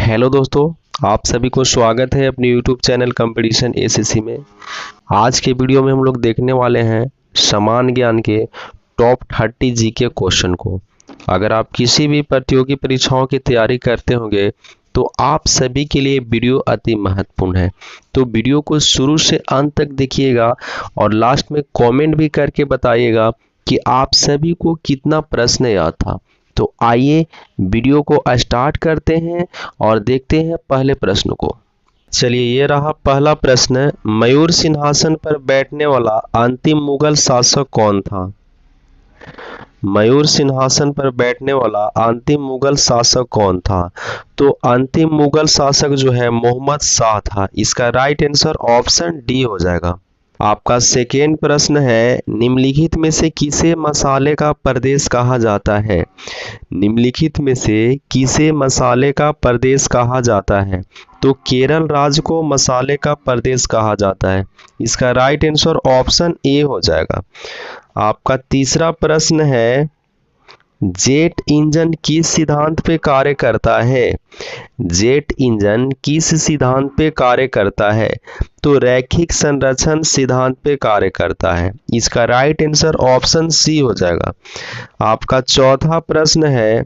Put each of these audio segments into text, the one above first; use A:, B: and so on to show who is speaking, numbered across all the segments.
A: Hello दोस्तों, आप सभी को स्वागत है अपने यूट्यूब चैनल कंपटीशन एसएससी में। आज के वीडियो में हम लोग देखने वाले हैं समान ज्ञान के टॉप 30 जीके क्वेश्चन को। अगर आप किसी भी प्रतियोगी परीक्षाओं की तैयारी करते होंगे तो आप सभी के लिए वीडियो अति महत्वपूर्ण है। तो वीडियो को शुरू से अंत तक देखिएगा और लास्ट में कमेंट भी करके बताइएगा कि आप सभी को कितना प्रश्न याद था। तो आइए वीडियो को स्टार्ट करते हैं और देखते हैं पहले प्रश्न को। चलिए, ये रहा पहला प्रश्न। मयूर सिंहासन पर बैठने वाला अंतिम मुगल शासक कौन था? मयूर सिंहासन पर बैठने वाला अंतिम मुगल शासक कौन था? तो अंतिम मुगल शासक जो है मोहम्मद शाह था। इसका राइट आंसर ऑप्शन डी हो जाएगा। आपका सेकेंड प्रश्न है, निम्नलिखित में से किसे मसाले का प्रदेश कहा जाता है? निम्नलिखित में से किसे मसाले का प्रदेश कहा जाता है? तो केरल राज्य को मसाले का प्रदेश कहा जाता है। इसका राइट आंसर ऑप्शन ए हो जाएगा। आपका तीसरा प्रश्न है, जेट इंजन किस सिद्धांत पे कार्य करता है? जेट इंजन किस सिद्धांत पे कार्य करता है? तो रैखिक संरक्षण सिद्धांत पे कार्य करता है। इसका राइट आंसर ऑप्शन सी हो जाएगा। आपका चौथा प्रश्न है,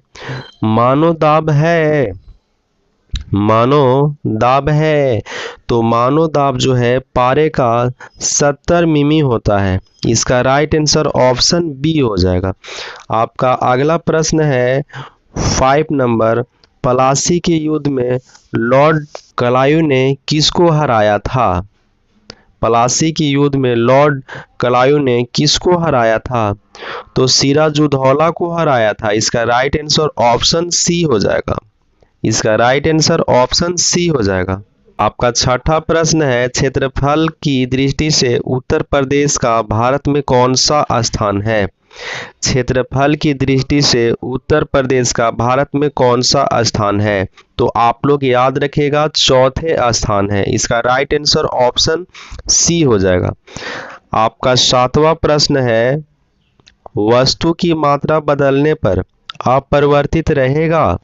A: मानो दाब है। मानो दाब है, तो मानो दाब जो है पारे का 70 मिमी होता है। इसका राइट आंसर ऑप्शन बी हो जाएगा। आपका अगला प्रश्न है 5 नंबर, प्लासी के युद्ध में लॉर्ड क्लाइव ने किसको हराया था? प्लासी के युद्ध में लॉर्ड क्लाइव ने किसको हराया था? तो सिराजुद्दौला को हराया था। इसका राइट आंसर ऑप्शन सी हो जाएगा। इसका राइट आंसर ऑप्शन सी हो जाएगा। आपका छठा प्रश्न है, क्षेत्रफल की दृष्टि से उत्तर प्रदेश का भारत में कौन सा स्थान है? क्षेत्रफल की दृष्टि से उत्तर प्रदेश का भारत में कौन सा स्थान है? तो आप लोग याद रखिएगा, चौथे स्थान है। इसका राइट आंसर ऑप्शन सी हो जाएगा। आपका सातवां प्रश्न है, वस्तु की मात्रा बदलने पर अपरिवर्तित रहेगा?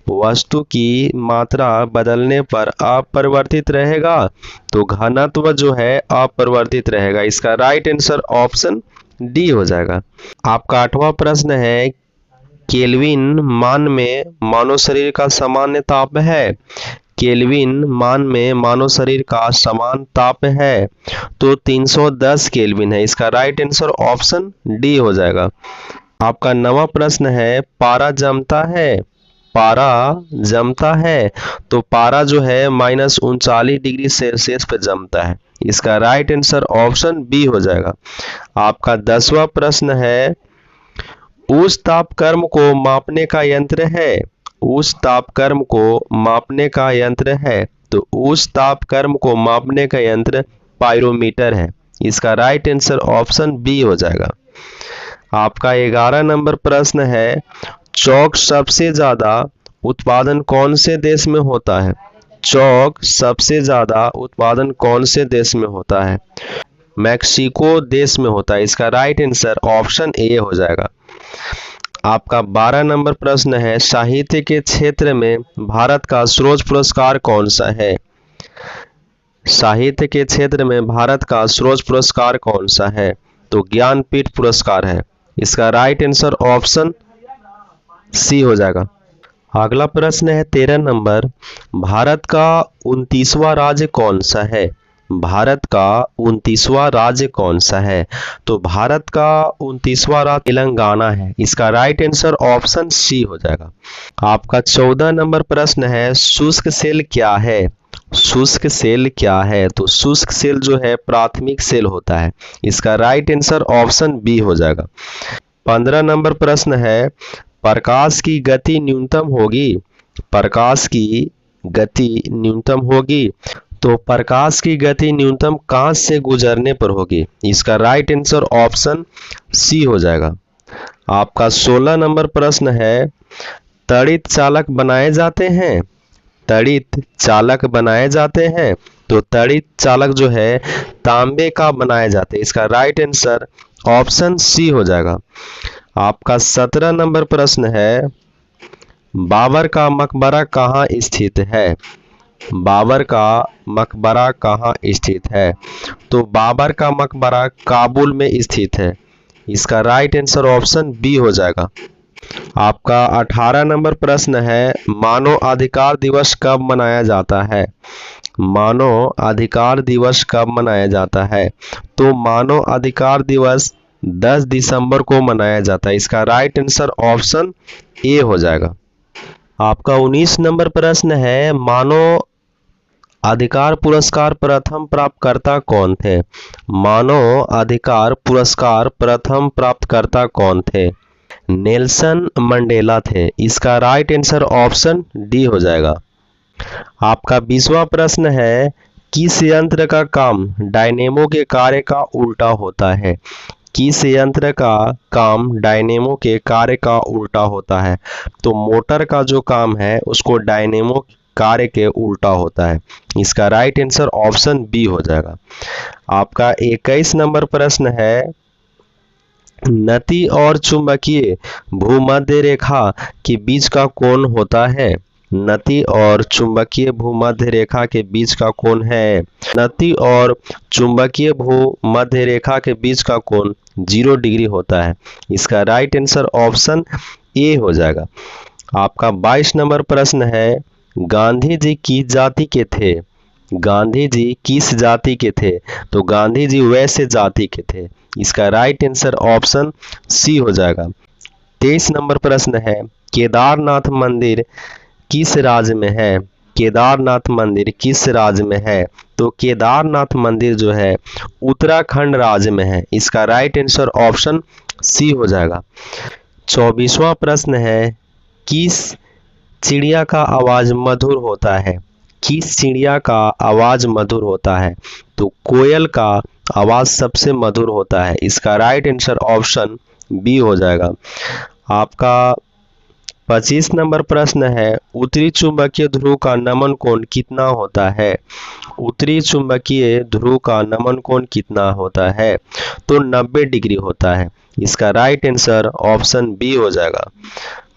A: वस्तु की मात्रा बदलने पर अपरिवर्तित रहेगा, तो घनत्व जो है अपरिवर्तित रहेगा। इसका राइट आंसर ऑप्शन डी हो जाएगा। आपका आठवां प्रश्न है, केल्विन मान में मानव शरीर का सामान्य ताप है? केल्विन मान में मानव शरीर का समान ताप है, तो 310 केल्विन है। इसका राइट आंसर ऑप्शन डी हो जाएगा। आपका 9वां प्रश्न है, पारा जमता है? पारा जमता है, तो पारा जो है -39 डिग्री सेल्सियस पे जमता है। इसका राइट आंसर ऑप्शन बी हो जाएगा। आपका 10वां प्रश्न है, उस तापक्रम को मापने का यंत्र है? उस तापक्रम को मापने का यंत्र है, तो उस तापक्रम को मापने का यंत्र पाइरोमीटर है। इसका राइट आंसर ऑप्शन बी हो जाएगा। आपका 11 नंबर प्रश्न है, चौक सबसे ज्यादा उत्पादन कौन से देश में होता है? चौक सबसे ज्यादा उत्पादन कौन से देश में होता है? मैक्सिको देश में होता है। इसका राइट आंसर ऑप्शन ए हो जाएगा। आपका 12 नंबर प्रश्न है, साहित्य के क्षेत्र में भारत का सर्वोच्च पुरस्कार कौन सा है? साहित्य के क्षेत्र में भारत का सर्वोच्च पुरस्कार कौन सा है? तो ज्ञानपीठ पुरस्कार है। इसका राइट आंसर ऑप्शन सी हो जाएगा। अगला प्रश्न है 13 नंबर, भारत का 29वां राज्य कौन सा है? भारत का 29वां राज्य कौन सा है? तो भारत का 29वां राज्य तेलंगाना है। इसका राइट आंसर ऑप्शन सी हो जाएगा। आपका 14 नंबर प्रश्न है, शुष्क सेल क्या है? शुष्क सेल क्या है? तो शुष्क सेल जो है प्राथमिक सेल होता है। इसका राइट आंसर ऑप्शन बी हो जाएगा। 15 नंबर प्रश्न है, प्रकाश की गति न्यूनतम होगी? प्रकाश की गति न्यूनतम होगी, तो प्रकाश की गति न्यूनतम कांच से गुजरने पर होगी। इसका राइट आंसर ऑप्शन सी हो जाएगा। आपका 16 नंबर प्रश्न है, तड़ित चालक बनाए जाते हैं? तड़ित चालक बनाए जाते हैं, तो तड़ित चालक जो है तांबे का बनाए जाते हैं। इसका राइट आंसर ऑप्शन सी हो जाएगा। आपका 17 नंबर प्रश्न है, बाबर का मकबरा कहाँ स्थित है? बाबर का मकबरा कहाँ स्थित है? तो बाबर का मकबरा काबुल में स्थित है। इसका राइट आंसर ऑप्शन बी हो जाएगा। आपका 18 नंबर प्रश्न है, मानव अधिकार दिवस कब मनाया जाता है? मानव अधिकार दिवस कब मनाया जाता है? तो मानव अधिकार दिवस 10 दिसंबर को मनाया जाता है। इसका राइट आंसर ऑप्शन ए हो जाएगा। आपका 19 नंबर प्रश्न है, मानव अधिकार पुरस्कार प्रथम प्राप्तकर्ता कौन थे? मानव अधिकार पुरस्कार प्रथम प्राप्तकर्ता कौन थे? नेल्सन मंडेला थे। इसका राइट आंसर ऑप्शन डी हो जाएगा। आपका 20वां प्रश्न है, किस यंत्र का काम डायनेमो के कार्य का उल्टा होता है? किस यंत्र का काम डायनेमो के कार्य का उल्टा होता है? तो मोटर का जो काम है उसको डायनेमो कार्य के उल्टा होता है। इसका राइट आंसर ऑप्शन बी हो जाएगा। आपका 21 नंबर प्रश्न है, नती और चुंबकीय भूमध्य रेखा के बीच का कोण होता है? नती और चुंबकीय भूमध्य रेखा के बीच का कोण है, नती और चुंबकीय भूमध्य रेखा के बीच का कोण 0 डिग्री होता है। इसका राइट आंसर ऑप्शन ए हो जाएगा। आपका 22 नंबर प्रश्न है, गांधी जी किस जाति के थे? गांधी जी किस जाति के थे? तो गांधी जी वैश्य जाति के थे। इसका राइट आंसर ऑप्शन सी हो जाएगा। 23 नंबर प्रश्न है, केदारनाथ मंदिर किस राज्य में है? केदारनाथ मंदिर किस राज्य में है? तो केदारनाथ मंदिर जो है उत्तराखंड राज्य में है। इसका राइट आंसर ऑप्शन सी हो जाएगा। 24वां प्रश्न है, किस चिड़िया का आवाज मधुर होता है? किस चिड़िया का आवाज मधुर होता है? तो कोयल का आवाज सबसे मधुर होता है। इसका राइट आंसर ऑप्शन बी हो जाएगा। आपका 25 नंबर प्रश्न है, उत्तरी चुंबकीय ध्रुव का नमन कोण कितना होता है? उत्तरी चुंबकीय ध्रुव का नमन कोण कितना होता है? तो 90 डिग्री होता है। इसका राइट आंसर ऑप्शन बी हो जाएगा।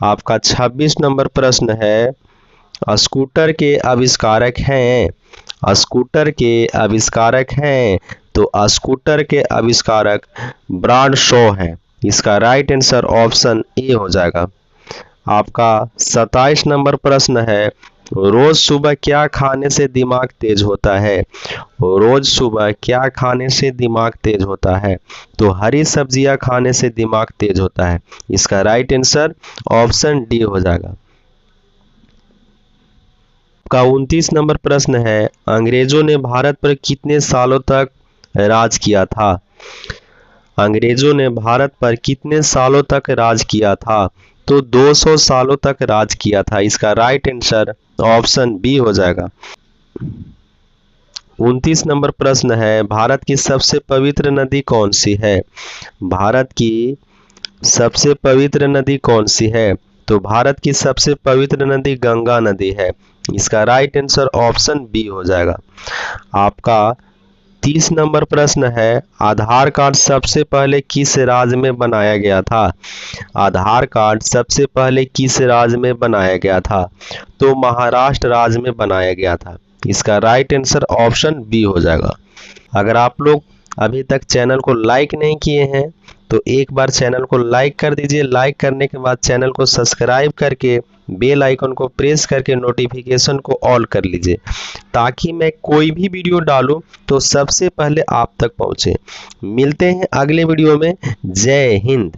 A: आपका 26 नंबर प्रश्न है, स्कूटर के आविष्कारक हैं? स्कूटर के आविष्कारक हैं? तो स्कूटर के आविष्कारक ब्रांड शॉ हैं। इसका राइट आंसर ऑप्शन ए हो जाएगा। आपका 27 नंबर प्रश्न है, रोज सुबह क्या खाने से दिमाग तेज होता है? रोज सुबह क्या खाने से दिमाग तेज होता है? तो हरी सब्जियां खाने से दिमाग तेज होता है। इसका राइट आंसर ऑप्शन डी हो जाएगा। आपका 29 नंबर प्रश्न है, अंग्रेजों ने भारत पर कितने सालों तक राज किया था? अंग्रेजों ने भारत पर कितने सालों तक राज किया था? तो 200 सालों तक राज किया था। इसका राइट आंसर ऑप्शन बी हो जाएगा। 29 नंबर प्रश्न है, भारत की सबसे पवित्र नदी कौन सी है? भारत की सबसे पवित्र नदी कौन सी है? तो भारत की सबसे पवित्र नदी गंगा नदी है। इसका राइट आंसर ऑप्शन बी हो जाएगा। आपका 30 नंबर प्रश्न है, आधार कार्ड सबसे पहले किस राज्य में बनाया गया था? आधार कार्ड सबसे पहले किस राज्य में बनाया गया था? तो महाराष्ट्र राज्य में बनाया गया था। इसका राइट आंसर ऑप्शन बी हो जाएगा। अगर आप लोग अभी तक चैनल को लाइक नहीं किए हैं तो एक बार चैनल को लाइक कर दीजिए। लाइक करने के बाद चैनल को सब्सक्राइब करके बेल आइकन को प्रेस करके नोटिफिकेशन को ऑल कर लीजिए, ताकि मैं कोई भी वीडियो डालूं तो सबसे पहले आप तक पहुंचे। मिलते हैं अगले वीडियो में। जय हिंद।